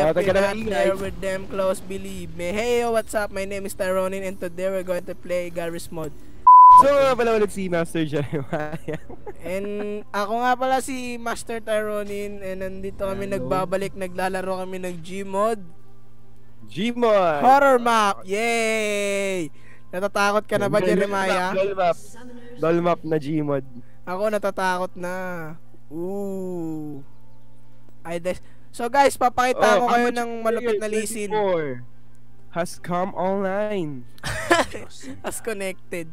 We're not ingay. there with them close, believe me. Hey, yo, what's up? My name is Tyronin and today we're going to play Garry's Mod. So nga pala ulit si Master Jeremiah. And ako nga pala si Master Tyronin and nandito kami nagbabalik, naglalaro kami ng Gmod. Gmod! Horror map! Yay! Natatakot ka na ba, Jeremiah? Doll map na Gmod. Ako natatakot na. Ooh. So guys, papakita ko kayo ng malupit na lisin. Has come online. Has connected.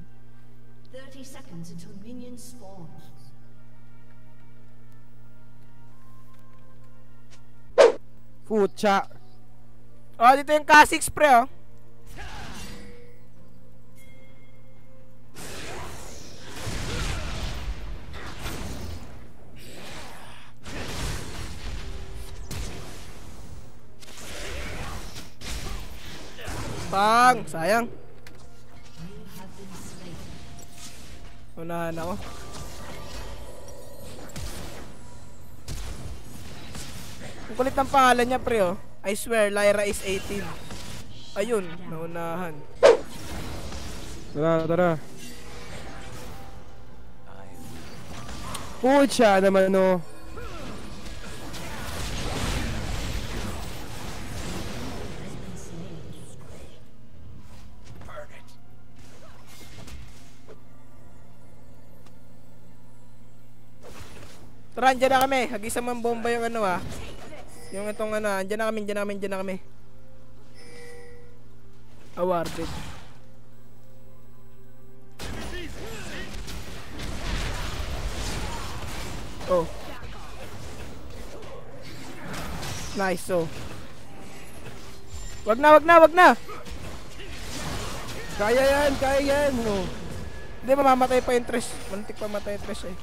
30 seconds until minions spawn. Fucha. Oh, dito yung Kha'Zix pre, oh. Bang! Sayang. Unahan ako. Ang kulit ng pangalan niya pre, oh. I swear, Lyra is 18. Ayun, naunahan. Tara. Pucha naman, no. Tara, andyan na kami. Hagisa mo ang bomba yung ano, ah. Yung itong ano, andyan na kami. Awarded. Oh. Nice, so. Wag na. Kaya yan. No. Hindi, mamamatay pa yung trash. Mantik pa matay yung trash, eh.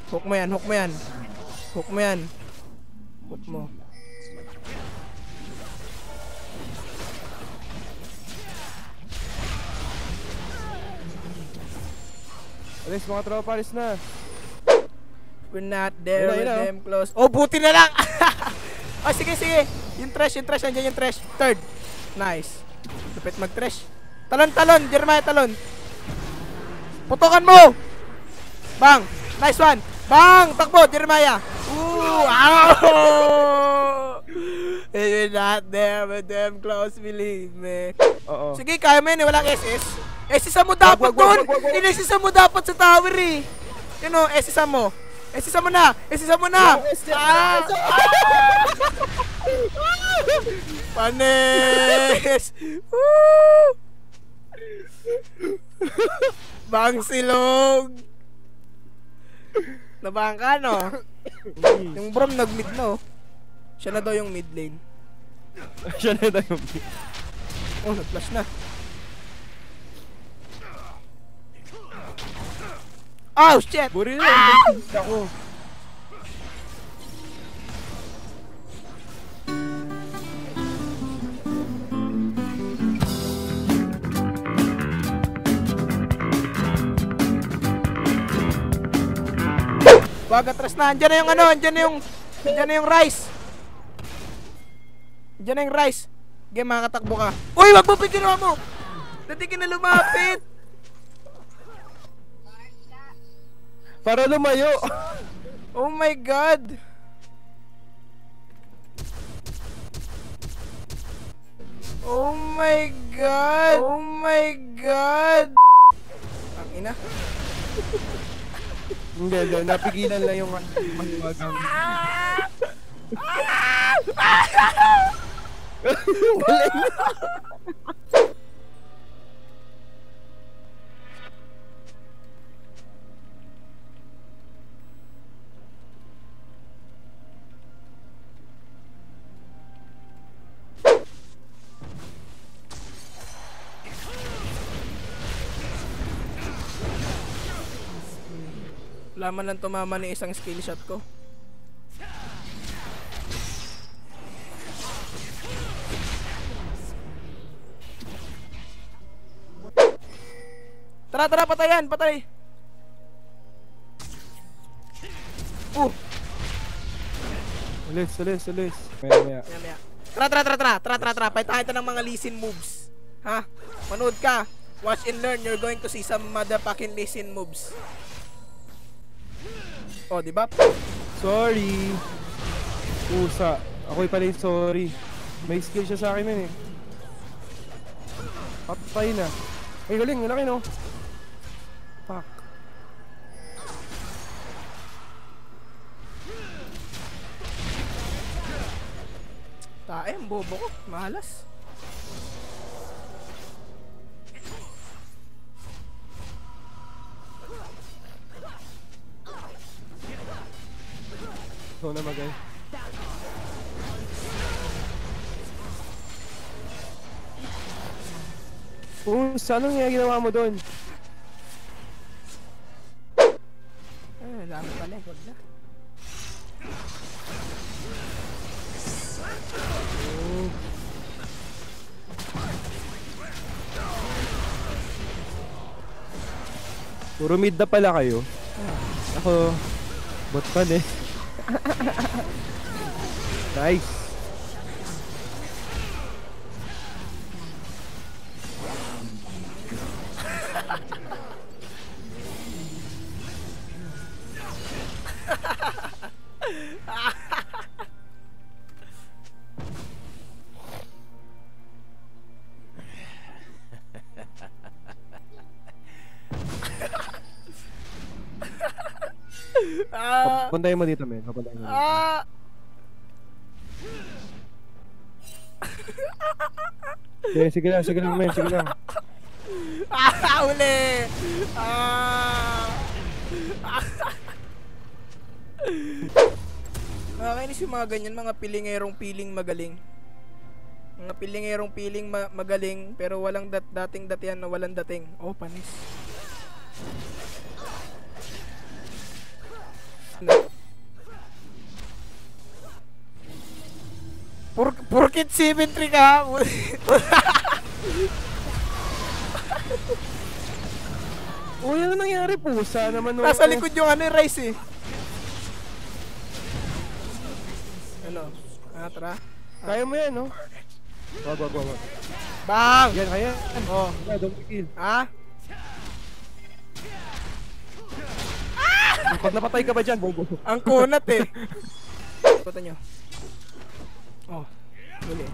Hook mo yan. Hook mo. Alis, mga tropa, alis na. We're not there with them close. Oh, buti na lang! Oh, sige. Yung trash, andyan yung trash. Third. Nice. Lupit mag-trash. Talon, Jeremiah, talon. Putokan mo! Bang! Nice one! Bang! Takbo, Jeremiah! Ooh! Ow! We're not there with them close, believe me. Oo. Sige, kaya mo yun, walang SS. SS mo dapat doon! In-SS mo dapat sa tower, eh. You know, SS mo. SS mo na! Ah! Panis! Woo! Bang silog! Nabahan ka, no? Yung Brom nag-mid, no? Siya na daw yung mid lane. Oh, nag-flash na. Oh, shit! Buri na, ako. Wag atras na. Andiyan na yung ano, andiyan na yung rice. Andiyan na yung rice. Game, makakatakbo ka. Uy, wag mo pikinuha mo. Dati ka na lumapit. Para lumayo. Oh my god. Oh my god. Ang ina. Hindi, napigilan lang yung mahiwagang. Galing na. Laman lang tumama ni isang skill shot ko. Tara, patayan, patay. Ulis. Maya. Maya. Tara. Pahitahan tayo ng mga Lee Sin moves. Ha? Manood ka. Watch and learn. You're going to see some motherfucking Lee Sin moves. Oh, di ba? Sorry. Pusa. Ako'y pala yung sorry. May skill siya sa akin nun eh. Patay na. Ay, galing. Malaki no? Fuck. Tae, ang bobo ko. Mahalas. So na magay. Anong ginawa mo doon? Dami pala. Huwag na. Puro mid na pala kayo. Ako, bot pa eh. Nice. Papuntahin mo dito, men. Papuntahin mo dito. Sige lang, men. Sige lang. Uli! Nakakainis yung mga ganyan, mga pilingerong piling magaling. Mga pilingerong piling magaling, pero walang dating datihan na walang dating. Oh, panis. Porkit symmetry ka. Uy, ano nangyari po? Sana naman Nasa likod yung ano yung rice eh. Ano? Tara. Kaya mo yan, no? Wag. Bang! Yan, kaya. Oh. Double kill. Pag napatay ka ba dyan, bobo? Ang kunat eh. Puta nyo. Oh. Huli.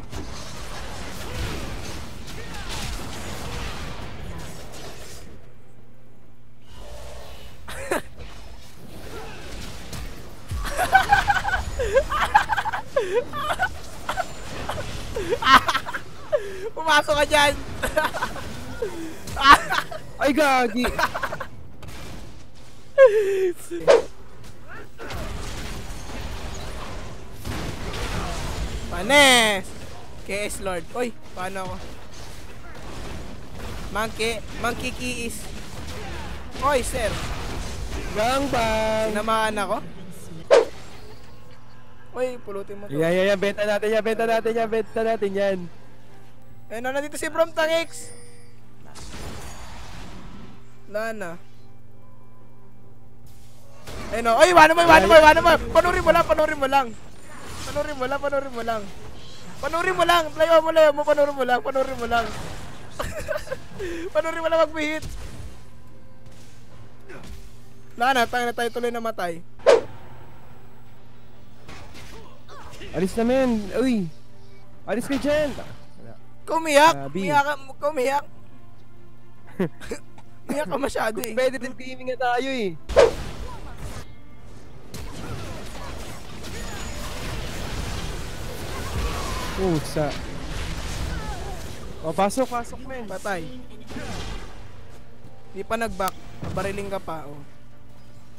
Pumasok ka dyan. Ay, gagi. Panes! KS Lord. Uy, paano ako? Monkey keys. Oy, sir. Gangbang. Sinamaan ako? Uy, pulutin mo to. Yan. Benta natin yan. Eh, nandito si Brom Tangix. Lana. Eh no, ay, wano mo. Panurin mo lang. Panurin mo lang. Layo mo, panurin mo lang. Panurin mo lang mag-hit. Lana, tayo tuloy na matay. Alis na, men. Uy. Alis ka dyan. Kumiyak ka masyado eh. Competitive gaming na tayo eh. Pusa. O, pasok, men. Patay. Di pa nag-back. Bariling ka pa, oh.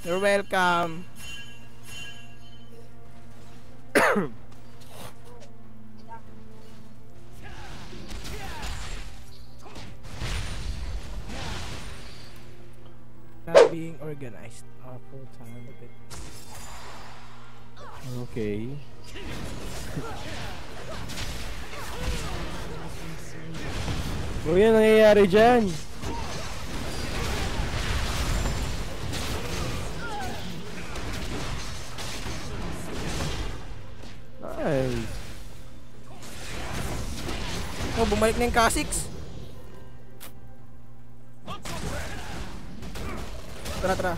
You're welcome. Not being organized. Awful time of it. Okay. O, yan nangyayari dyan. Oh, bumalik na yung Kha'Zix. Tara.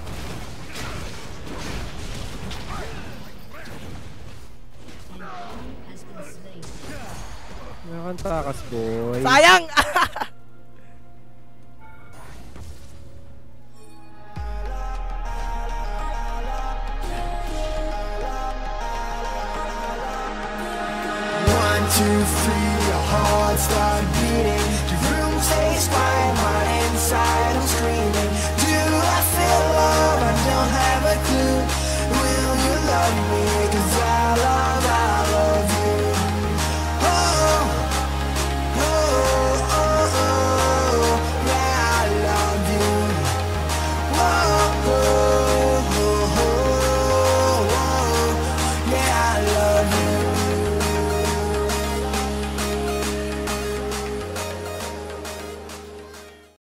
Meron kang takas, boy. Sayang! One, two, three, your heart start beating